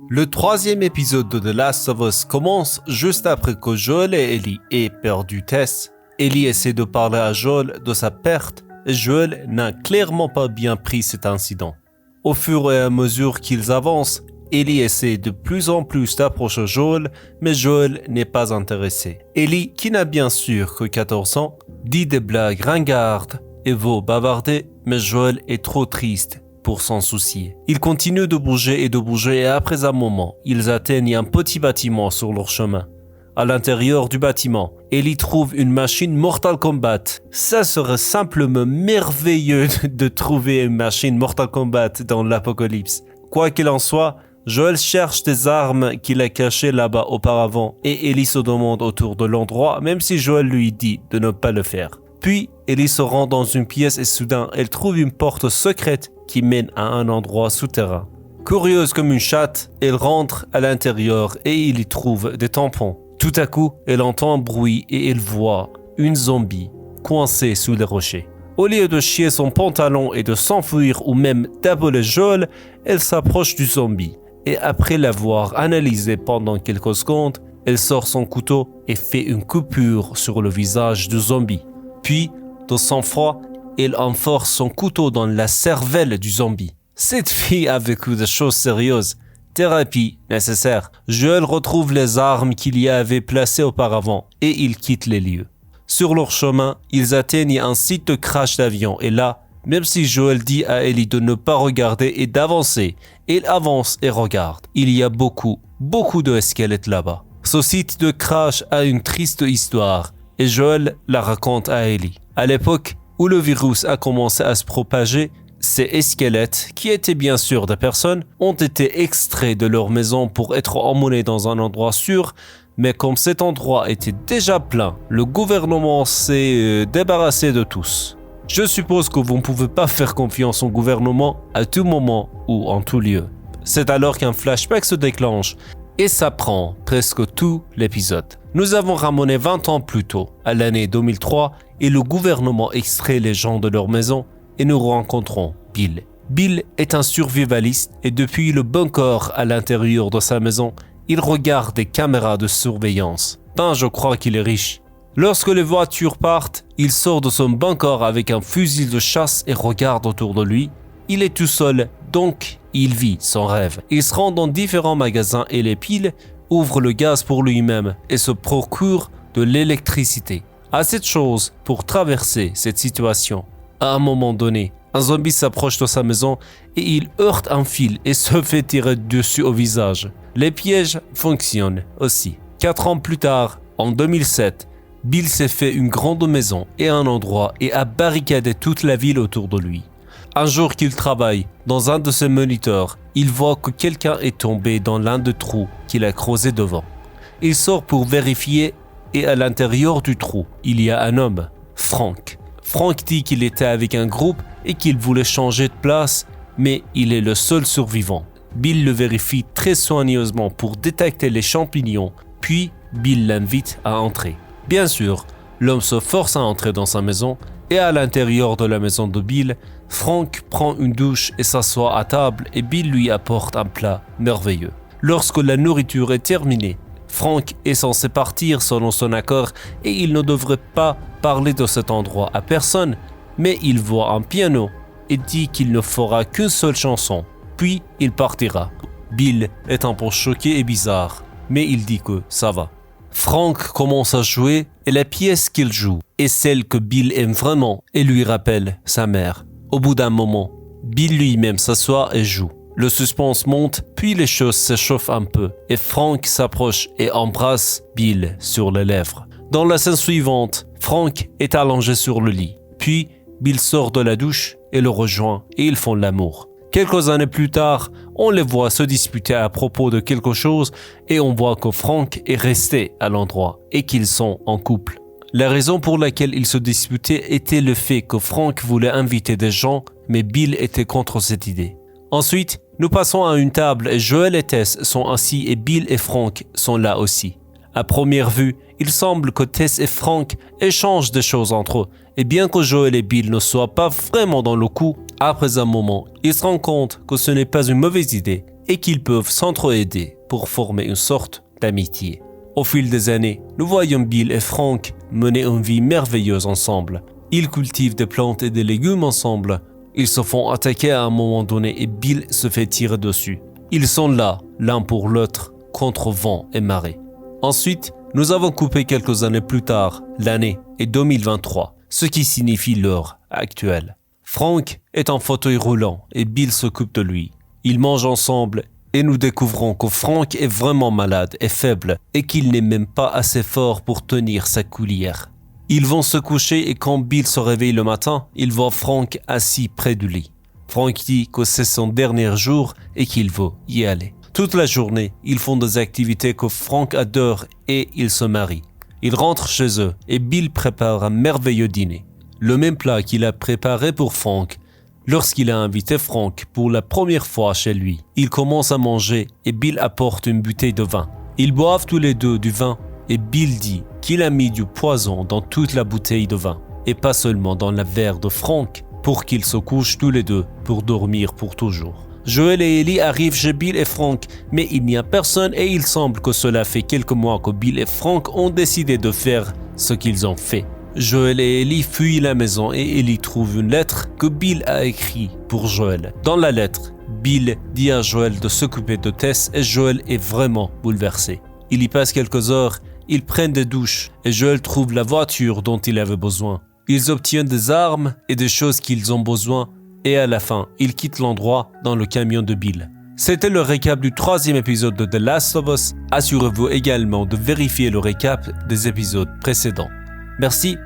Le troisième épisode de The Last of Us commence juste après que Joel et Ellie aient perdu Tess. Ellie essaie de parler à Joel de sa perte et Joel n'a clairement pas bien pris cet incident. Au fur et à mesure qu'ils avancent, Ellie essaie de plus en plus d'approcher Joel, mais Joel n'est pas intéressé. Ellie, qui n'a bien sûr que 14 ans, dit des blagues ringardes et veut bavarder, mais Joel est trop triste pour s'en soucier. Ils continuent de bouger et après un moment, ils atteignent un petit bâtiment sur leur chemin. À l'intérieur du bâtiment, Ellie trouve une machine Mortal Kombat. Ça serait simplement merveilleux de trouver une machine Mortal Kombat dans l'apocalypse. Quoi qu'il en soit, Joel cherche des armes qu'il a cachées là-bas auparavant et Ellie se demande autour de l'endroit, même si Joel lui dit de ne pas le faire. Puis, Ellie se rend dans une pièce et soudain, elle trouve une porte secrète qui mène à un endroit souterrain. Curieuse comme une chatte, elle rentre à l'intérieur et il y trouve des tampons. Tout à coup, elle entend un bruit et elle voit une zombie coincée sous les rochers. Au lieu de chier son pantalon et de s'enfuir ou même d'appeler Joel, elle s'approche du zombie. Et après l'avoir analysé pendant quelques secondes, elle sort son couteau et fait une coupure sur le visage du zombie. Puis, de sang-froid, elle enfonce son couteau dans la cervelle du zombie. Cette fille a vécu des choses sérieuses. Thérapie nécessaire. Joel retrouve les armes qu'il y avait placées auparavant et il quitte les lieux. Sur leur chemin, ils atteignent un site de crash d'avion et là, même si Joel dit à Ellie de ne pas regarder et d'avancer, il avance et regarde. Il y a beaucoup de squelettes là-bas. Ce site de crash a une triste histoire et Joel la raconte à Ellie. À l'époque où le virus a commencé à se propager, ces squelettes, qui étaient bien sûr des personnes, ont été extraits de leur maison pour être emmenés dans un endroit sûr, mais comme cet endroit était déjà plein, le gouvernement s'est débarrassé de tous. Je suppose que vous ne pouvez pas faire confiance au gouvernement à tout moment ou en tout lieu. C'est alors qu'un flashback se déclenche et ça prend presque tout l'épisode. Nous avons ramené 20 ans plus tôt, à l'année 2003, et le gouvernement extrait les gens de leur maison et nous rencontrons Bill. Bill est un survivaliste et depuis le bunker à l'intérieur de sa maison, il regarde des caméras de surveillance. Je crois qu'il est riche. Lorsque les voitures partent, il sort de son bunker avec un fusil de chasse et regarde autour de lui. Il est tout seul, donc il vit son rêve. Il se rend dans différents magasins et les piles ouvre le gaz pour lui-même et se procure de l'électricité. Assez de choses pour traverser cette situation. À un moment donné, un zombie s'approche de sa maison et il heurte un fil et se fait tirer dessus au visage. Les pièges fonctionnent aussi. 4 ans plus tard, en 2007, Bill s'est fait une grande maison et un endroit et a barricadé toute la ville autour de lui. Un jour qu'il travaille, dans un de ses moniteurs, il voit que quelqu'un est tombé dans l'un des trous qu'il a creusé devant. Il sort pour vérifier et à l'intérieur du trou, il y a un homme, Frank. Frank dit qu'il était avec un groupe et qu'il voulait changer de place, mais il est le seul survivant. Bill le vérifie très soigneusement pour détecter les champignons, puis Bill l'invite à entrer. Bien sûr, l'homme se force à entrer dans sa maison et à l'intérieur de la maison de Bill, Frank prend une douche et s'assoit à table et Bill lui apporte un plat merveilleux. Lorsque la nourriture est terminée, Frank est censé partir selon son accord et il ne devrait pas parler de cet endroit à personne, mais il voit un piano et dit qu'il ne fera qu'une seule chanson, puis il partira. Bill est un peu choqué et bizarre, mais il dit que ça va. Frank commence à jouer et la pièce qu'il joue est celle que Bill aime vraiment et lui rappelle sa mère. Au bout d'un moment, Bill lui-même s'assoit et joue. Le suspense monte, puis les choses s'échauffent un peu et Frank s'approche et embrasse Bill sur les lèvres. Dans la scène suivante, Frank est allongé sur le lit. Puis, Bill sort de la douche et le rejoint et ils font l'amour. Quelques années plus tard, on les voit se disputer à propos de quelque chose et on voit que Frank est resté à l'endroit et qu'ils sont en couple. La raison pour laquelle ils se disputaient était le fait que Frank voulait inviter des gens, mais Bill était contre cette idée. Ensuite, nous passons à une table et Joel et Tess sont assis et Bill et Frank sont là aussi. À première vue, il semble que Tess et Frank échangent des choses entre eux. Et bien que Joel et Bill ne soient pas vraiment dans le coup, après un moment, ils se rendent compte que ce n'est pas une mauvaise idée et qu'ils peuvent s'entraider pour former une sorte d'amitié. Au fil des années, nous voyons Bill et Frank mener une vie merveilleuse ensemble. Ils cultivent des plantes et des légumes ensemble. Ils se font attaquer à un moment donné et Bill se fait tirer dessus. Ils sont là, l'un pour l'autre, contre vent et marée. Ensuite, nous avons coupé quelques années plus tard, l'année est 2023, ce qui signifie l'heure actuelle. Frank est en fauteuil roulant et Bill s'occupe de lui. Ils mangent ensemble et nous découvrons que Frank est vraiment malade et faible et qu'il n'est même pas assez fort pour tenir sa cuillère. Ils vont se coucher et quand Bill se réveille le matin, il voit Frank assis près du lit. Frank dit que c'est son dernier jour et qu'il veut y aller. Toute la journée, ils font des activités que Frank adore et ils se marient. Ils rentrent chez eux et Bill prépare un merveilleux dîner. Le même plat qu'il a préparé pour Frank lorsqu'il a invité Frank pour la première fois chez lui. Ils commencent à manger et Bill apporte une bouteille de vin. Ils boivent tous les deux du vin et Bill dit qu'il a mis du poison dans toute la bouteille de vin et pas seulement dans le verre de Frank pour qu'ils se couchent tous les deux pour dormir pour toujours. Joel et Ellie arrivent chez Bill et Frank, mais il n'y a personne et il semble que cela fait quelques mois que Bill et Frank ont décidé de faire ce qu'ils ont fait. Joel et Ellie fuient la maison et Ellie trouve une lettre que Bill a écrite pour Joel. Dans la lettre, Bill dit à Joel de s'occuper de Tess et Joel est vraiment bouleversé. Il y passe quelques heures, ils prennent des douches et Joel trouve la voiture dont il avait besoin. Ils obtiennent des armes et des choses qu'ils ont besoin et à la fin, ils quittent l'endroit dans le camion de Bill. C'était le récap du 3e épisode de The Last of Us. Assurez-vous également de vérifier le récap des épisodes précédents. Merci